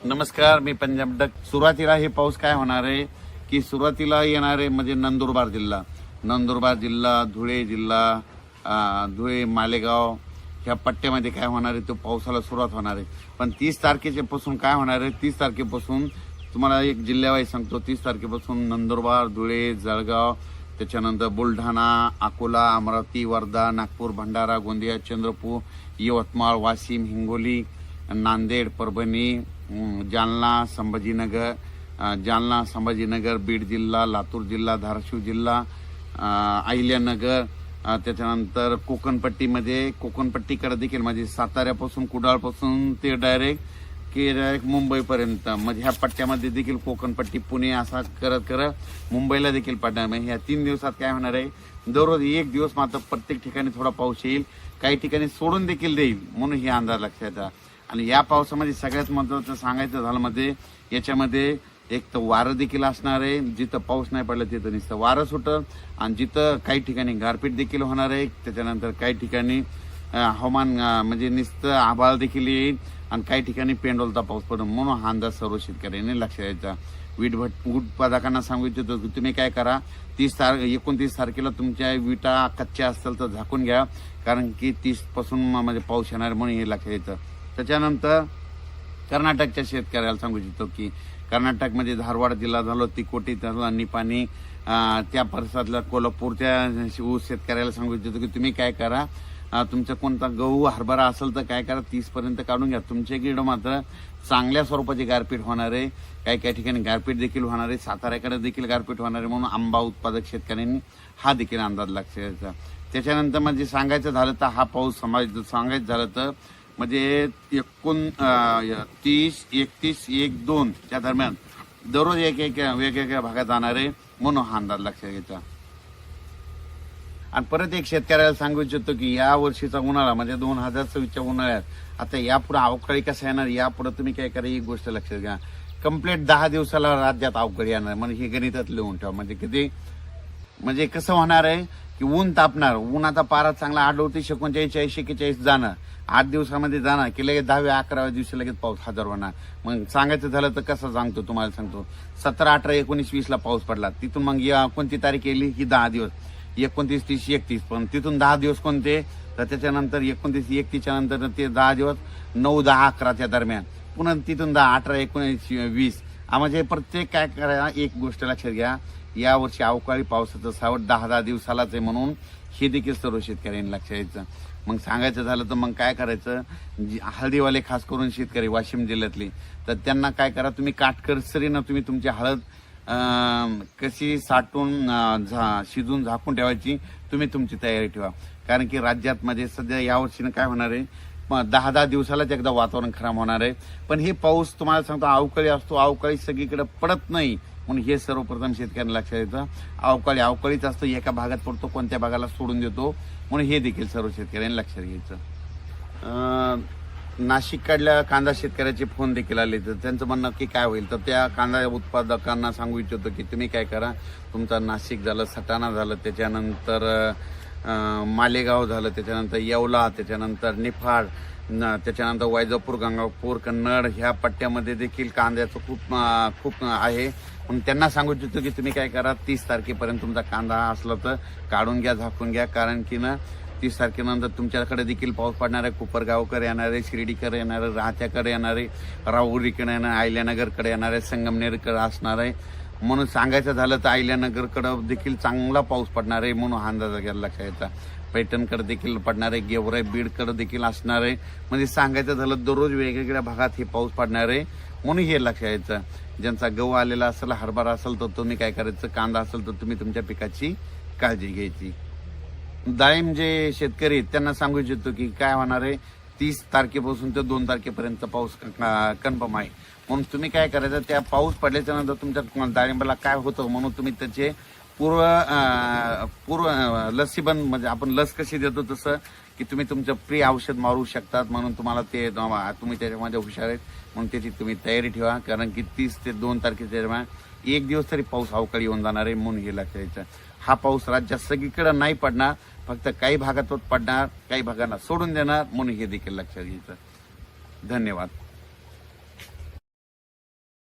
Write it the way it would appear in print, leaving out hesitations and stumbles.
नमस्कार, मी पंजाब डक. सुरुवातीला हे पाऊस काय होणार आहे की सुरुवातीला येणार आहे म्हणजे नंदुरबार जिल्हा, धुळे जिल्हा, धुळे मालेगाव ह्या पट्ट्यामध्ये काय होणार आहे, तो पावसाला सुरुवात होणार आहे. पण 30 तारखेपासून काय होणार आहे, 30 तारखेपासून तुम्हाला एक जिल्ह्यावाईज सांगतो. 30 तारखेपासून नंदुरबार, धुळे, जळगाव, त्याच्यानंतर बुलढाणा, अकोला, अमरावती, वर्धा, नागपूर, भंडारा, गोंदिया, चंद्रपूर, यवतमाळ, वाशिम, हिंगोली, नांदेड, परभणी, जालना, संभाजीनगर, बीड जिल्हा, लातूर जिल्हा, धाराशिव जिल्हा, अहिल्यानगर, त्याच्यानंतर कोकणपट्टीकडे देखील म्हणजे साताऱ्यापासून कुडाळपासून ते डायरेक्ट मुंबईपर्यंत म्हणजे ह्या पट्ट्यामध्ये देखील कोकणपट्टी, पुणे असा करत मुंबईला देखील पडणार. म्हणजे ह्या 3 दिवसात काय होणार आहे, दररोज एक दिवस मात्र प्रत्येक ठिकाणी थोडा पाऊस येईल, काही ठिकाणी सोडून देखील देईल, म्हणून हे अंदाज लक्षात येतात. आणि या पावसामध्ये सगळ्यात महत्वाचं सांगायचं झालं म्हणजे याच्यामध्ये एक तर वारं देखील असणार आहे. जिथं पाऊस नाही पडला तिथं नुसतं वारं सुटल आणि जिथं काही ठिकाणी गारपीट देखील होणार आहे. त्याच्यानंतर काही ठिकाणी हवामान म्हणजे नुसतं आभाळ देखील येईल आणि काही ठिकाणी पेंडोलता पाऊस पडेल, म्हणून हा अंदाज सर्व शेतकऱ्यांनी लक्षात द्यायचा. वीट उत्पादकांना सांगू इच्छितो की तुम्ही काय करा, 29 तारखेला तुमच्या विटा कच्च्या असतील तर झाकून घ्या, कारण की 30 पासून म्हणजे पाऊस येणार, म्हणून हे लक्षात येतं. त्याच्यानंतर कर्नाटकच्या शेतकऱ्याला सांगू इच्छितो की कर्नाटकमध्ये धारवाड जिल्हा झालो, तिकोटी झाला, निपाणी, त्या परिसरातल्या कोल्हापूरच्या शेतकऱ्याला सांगू इच्छितो की तुम्ही काय करा, तुमचा कोणता गहू हरभरा असेल तर काय करा, 30 पर्यंत काढून घ्या. तुमच्याकडे मात्र चांगल्या स्वरूपाची गारपीट होणार आहे, काही ठिकाणी गारपीट देखील होणार आहे, साताऱ्याकडे देखील गारपीट होणार आहे, म्हणून आंबा उत्पादक शेतकऱ्यांनी हा देखील अंदाज लक्षात द्यायचा. त्याच्यानंतर म्हणजे सांगायचं झालं तर हा पाऊस सांगायचं झालं तर म्हणजे 29, 31, 1, 2 च्या दरम्यान दररोज एक वेगवेगळ्या भागात जाणार आहे, म्हणून हा अंदाज लक्षात घ्यायचा. आणि परत एक शेतकऱ्याला सांगू इच्छितो की या वर्षीचा उन्हाळा म्हणजे 2024च्या उन्हाळ्यात आता यापुढे अवकाळी कसा येणार, यापुढे तुम्ही काय करा, एक गोष्ट लक्षात घ्या, कंप्लीट 10 दिवसाला राज्यात अवकाळी येणार. म्हणजे हे गणितात लिहून ठेवा. म्हणजे किती म्हणजे कसं होणार आहे की ऊन तापणार, ऊन आता पारा चांगला 38, 39, 40, 41 जाणार, 8 दिवसामध्ये जाणार की लगेच 10व्या 11व्या दिवशी लगेच पाऊस हजर होणार. मग सांगायचं झालं तर कसं सांगतो तुम्हाला सांगतो, 17, 18, 19, 20 ला पाऊस पडला, तिथून मग कोणती तारीख येईल ही 10 दिवस, 29, 30, 31, पण तिथून 10 दिवस कोणते, तर त्याच्यानंतर 29, 31च्या नंतर ते 10 दिवस 9, 10, 11च्या दरम्यान, पुन्हा तिथून 10, 18, 19, 20. म्हणजे प्रत्येक काय करा, एक गोष्ट लक्षात घ्या, यावर्षी अवकाळी पावसाचं सावट 10 दिवसालाच आहे, म्हणून हे देखील सर्व शेतकऱ्यांनी लक्षात यायचं. मग सांगायचं झालं तर मग काय करायचं, हळदीवाले खास करून शेतकरी वाशिम जिल्ह्यातले, तर त्यांना काय करा, तुम्ही काटकसरीनं तुम्ही तुमची हळद कशी साठवून शिजून झाकून ठेवायची, तुम्ही तुमची तयारी ठेवा. कारण की राज्यात म्हणजे सध्या यावर्षीनं काय होणार आहे, 10 दिवसालाच एकदा वातावरण खराब होणार आहे. पण हे पाऊस तुम्हाला सांगतो अवकाळी असतो, अवकाळी सगळीकडे पडत नाही, म्हणून हे सर्वप्रथम शेतकऱ्यांना लक्षात येतं. अवकाळीच असतो, एका भागात पडतो, कोणत्या भागाला सोडून देतो, म्हणून हे देखील सर्व शेतकऱ्यांनी लक्षात घ्यायचं. नाशिककडल्या कांदा शेतकऱ्याचे फोन देखील आले, तर त्यांचं म्हणणं की काय होईल, तर त्या कांदा उत्पादकांना सांगू इच्छितो की तुम्ही काय करा, तुमचा नाशिक झालं, सटाणा झालं, त्याच्यानंतर मालेगाव झालं, त्याच्यानंतर येवला, त्याच्यानंतर निफाड, त्याच्यानंतर वैजापूर, गंगापूर, कन्नड ह्या पट्ट्यामध्ये देखील कांद्याचं खूप आहे. पण त्यांना सांगू इच्छितो की तुम्ही काय करा, 30 तारखेपर्यंत तुमचा कांदा असला तर काढून घ्या, झाकून घ्या, कारण की 30 तारखेनंतर तुमच्याकडे देखील पाऊस पडणार आहे. कोपरगावकडे येणार आहे, शिर्डीकडे येणार आहे, राहत्याकडे येणार आहे, राहुरीकडे येणार आहे, अहिल्यानगरकडे येणार आहे, संगमनेरकडे असणार आहे. म्हणून सांगायचं झालं तर अहिल्यानगरकडे देखील चांगला पाऊस पडणार आहे, म्हणून हा अंदाज घ्यायला लक्षात येतात. पैठणकडे देखील पडणार आहे, गेवराई, बीडकडे देखील असणार आहे. म्हणजे सांगायचं झालं दररोज वेगवेगळ्या भागात हे पाऊस पडणार आहे, म्हणून हे लक्षात यायचं. ज्यांचा गहू आलेला असेल, हरभरा असेल, तर तुम्ही काय करायचं, कांदा असेल तर तुम्ही तुमच्या पिकाची काळजी घ्यायची. डाळिंब जे शेतकरी आहेत त्यांना सांगू इच्छितो की काय होणार आहे, 30 तारखेपासून ते 2 तारखेपर्यंत पाऊस कन्फर्म आहे. म्हणून तुम्ही काय करायचं, त्या पाऊस पडल्याच्या नंतर तुमच्या डाळिंबाला काय होतं, म्हणून तुम्ही त्याचे पूर्व लसीबंद म्हणजे आपण लस कशी देतो तसं की तुम्ही तुमचं प्री औषध मारू शकतात, म्हणून तुम्हाला ते तुम्ही त्याच्यामध्ये हुशार आहेत, म्हणून त्याची तुम्ही तयारी ठेवा. कारण की 30 ते 2 तारखेच्या दरम्यान एक दिवस तरी पाऊस अवकाळी येऊन जाणार आहे, म्हणून हे लक्षात यायचं. हा पाऊस राज्यात सगळीकडे नाही पडणार, फक्त काही भागात पडणार, काही भागांना सोडून देणार, म्हणून हे देखील लक्षात घ्यायचं. धन्यवाद.